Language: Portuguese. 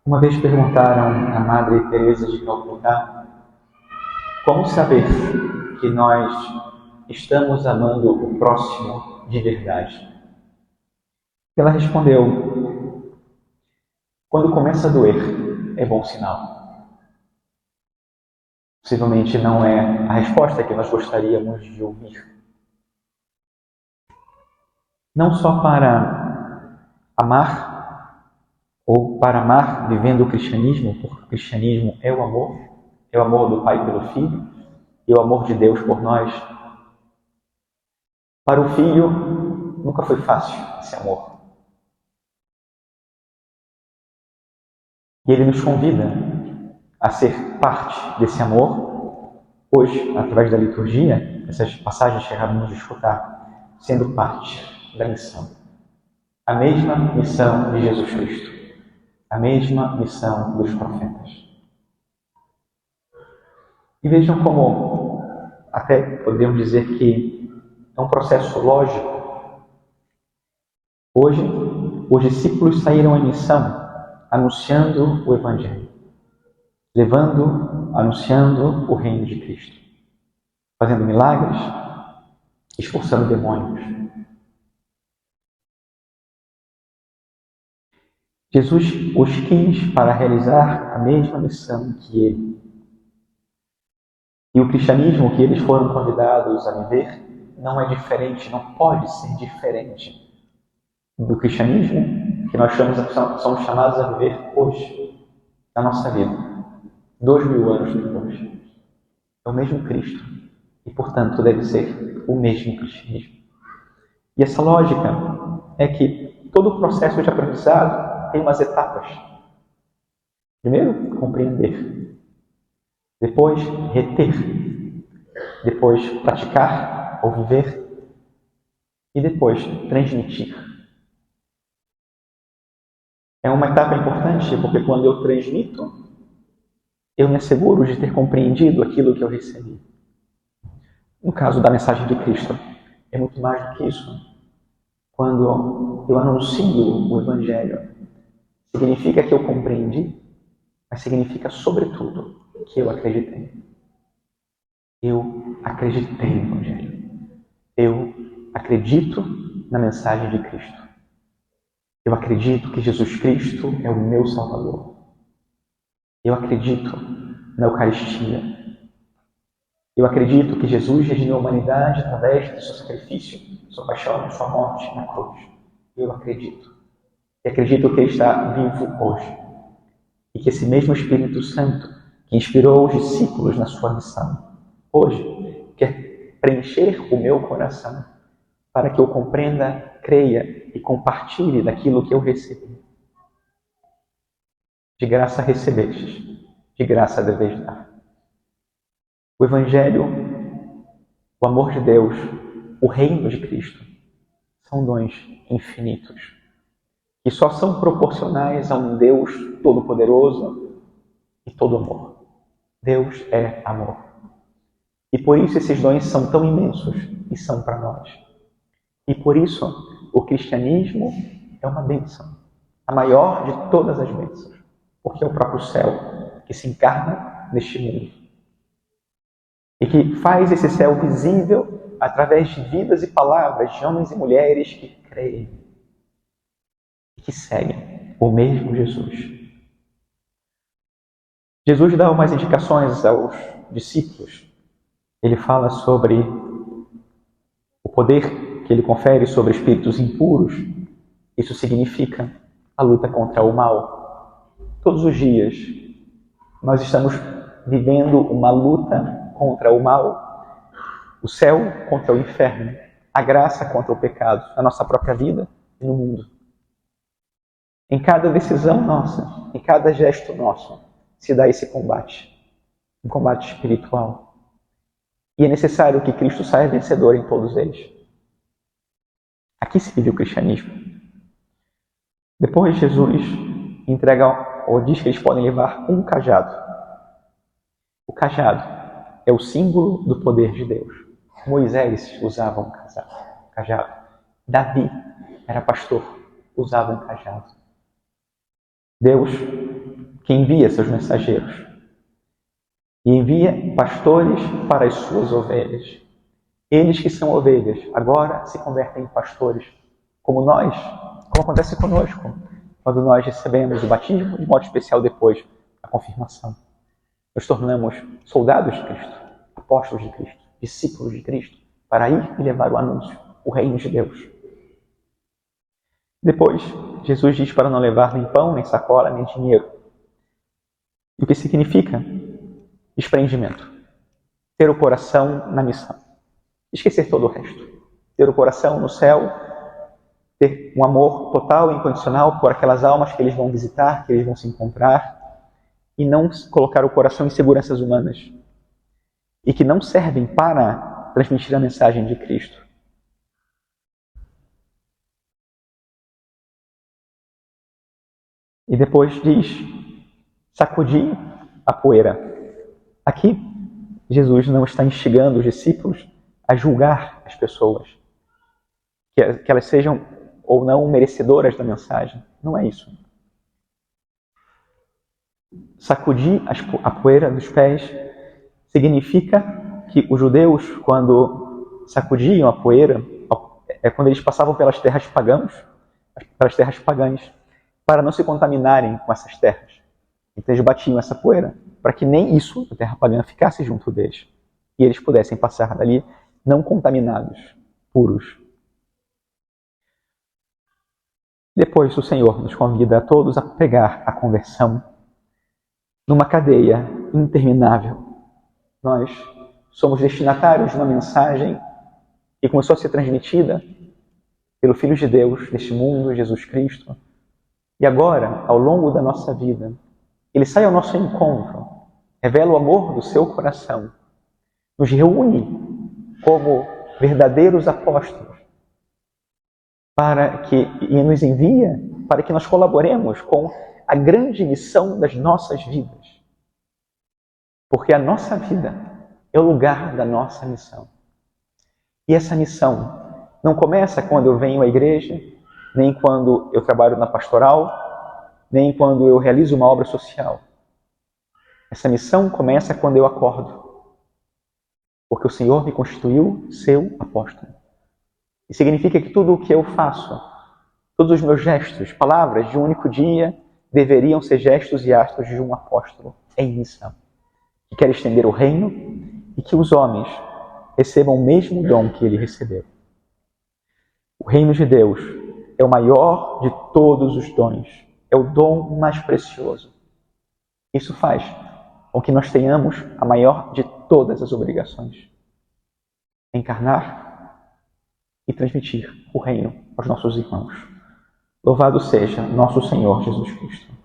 Uma vez perguntaram à Madre Teresa de Calcutá como saber que nós estamos amando o próximo de verdade. Ela respondeu: quando começa a doer, é bom sinal. Possivelmente não é a resposta que nós gostaríamos de ouvir. Não só para amar, ou para amar vivendo o cristianismo, porque o cristianismo é o amor do Pai pelo Filho, e o amor de Deus por nós. Para o Filho, nunca foi fácil esse amor. E Ele nos convida a ser parte desse amor, hoje, através da liturgia, essas passagens que acabamos de escutar, sendo parte da missão. A mesma missão de Jesus Cristo. A mesma missão dos profetas. E vejam como, até podemos dizer que é um processo lógico. Hoje, os discípulos saíram em missão, anunciando o Evangelho, anunciando o reino de Cristo, fazendo milagres, expulsando demônios. Jesus os quis para realizar a mesma missão que Ele. E o cristianismo que eles foram convidados a viver não é diferente, não pode ser diferente do cristianismo que nós somos chamados a viver hoje, na nossa vida, 2000 anos depois. É o mesmo Cristo e, portanto, deve ser o mesmo cristianismo. E essa lógica é que todo o processo de aprendizado tem umas etapas. Primeiro, compreender. Depois, reter. Depois, praticar ou viver. E depois, transmitir. É uma etapa importante porque quando eu transmito, eu me asseguro de ter compreendido aquilo que eu recebi. No caso da mensagem de Cristo, é muito mais do que isso. Quando eu anuncio o Evangelho, significa que eu compreendi, mas significa, sobretudo, que eu acreditei. Eu acreditei no Evangelho. Eu acredito na mensagem de Cristo. Eu acredito que Jesus Cristo é o meu Salvador. Eu acredito na Eucaristia. Eu acredito que Jesus redimiu a humanidade através do seu sacrifício, sua paixão, sua morte na cruz. Eu acredito. E acredito que Ele está vivo hoje. E que esse mesmo Espírito Santo, que inspirou os discípulos na sua missão, hoje quer preencher o meu coração para que eu compreenda, creia e compartilhe daquilo que eu recebi. De graça recebestes, de graça deveis dar. O Evangelho, o amor de Deus, o reino de Cristo, são dons infinitos, que só são proporcionais a um Deus todo-poderoso e todo amor. Deus é amor. E por isso esses dons são tão imensos e são para nós. E por isso o cristianismo é uma bênção, a maior de todas as bênçãos, porque é o próprio céu que se encarna neste mundo. E que faz esse céu visível através de vidas e palavras de homens e mulheres que creem e que seguem o mesmo Jesus. Jesus dá umas indicações aos discípulos. Ele fala sobre o poder que ele confere sobre espíritos impuros. Isso significa a luta contra o mal. Todos os dias nós estamos vivendo uma luta contra o mal. O céu contra o inferno. A graça contra o pecado. Na nossa própria vida e no mundo. Em cada decisão nossa, em cada gesto nosso, se dá esse combate. Um combate espiritual. E é necessário que Cristo saia vencedor em todos eles. Aqui se vive o cristianismo. Depois Jesus entrega ou diz que eles podem levar um cajado. O cajado é o símbolo do poder de Deus. Moisés usava um cajado. Davi era pastor, usava um cajado. Deus que envia seus mensageiros e envia pastores para as suas ovelhas. Eles que são ovelhas agora se convertem em pastores, como nós, como acontece conosco, quando nós recebemos o batismo, de modo especial depois a confirmação. Nos tornamos soldados de Cristo, apóstolos de Cristo, discípulos de Cristo, para ir e levar o anúncio, o reino de Deus. Depois, Jesus diz para não levar nem pão, nem sacola, nem dinheiro. E o que significa? Desprendimento. Ter o coração na missão. Esquecer todo o resto. Ter o coração no céu, ter um amor total e incondicional por aquelas almas que eles vão visitar, que eles vão se encontrar, e não colocar o coração em seguranças humanas, e que não servem para transmitir a mensagem de Cristo. E depois diz, sacudir a poeira. Aqui, Jesus não está instigando os discípulos a julgar as pessoas, que elas sejam ou não merecedoras da mensagem. Não é isso. Sacudir a poeira dos pés significa que os judeus, quando sacudiam a poeira, é quando eles passavam pelas terras pagãs, para não se contaminarem com essas terras. Então eles batiam essa poeira para que nem isso, a terra pagã, ficasse junto deles. E eles pudessem passar dali não contaminados, puros. Depois o Senhor nos convida a todos a pregar a conversão numa cadeia interminável. Nós somos destinatários de uma mensagem que começou a ser transmitida pelo Filho de Deus neste mundo, Jesus Cristo. E agora, ao longo da nossa vida, Ele sai ao nosso encontro, revela o amor do seu coração, nos reúne como verdadeiros apóstolos e nos envia para que nós colaboremos com a grande missão das nossas vidas. Porque a nossa vida é o lugar da nossa missão. E essa missão não começa quando eu venho à igreja, nem quando eu trabalho na pastoral, nem quando eu realizo uma obra social. Essa missão começa quando eu acordo. Porque o Senhor me constituiu seu apóstolo. E significa que tudo o que eu faço, todos os meus gestos, palavras de um único dia, deveriam ser gestos e atos de um apóstolo em missão, que quer estender o reino e que os homens recebam o mesmo dom que ele recebeu. O reino de Deus é o maior de todos os dons, é o dom mais precioso. Isso faz com que nós tenhamos a maior de todas as obrigações: encarnar e transmitir o reino aos nossos irmãos. Louvado seja nosso Senhor Jesus Cristo.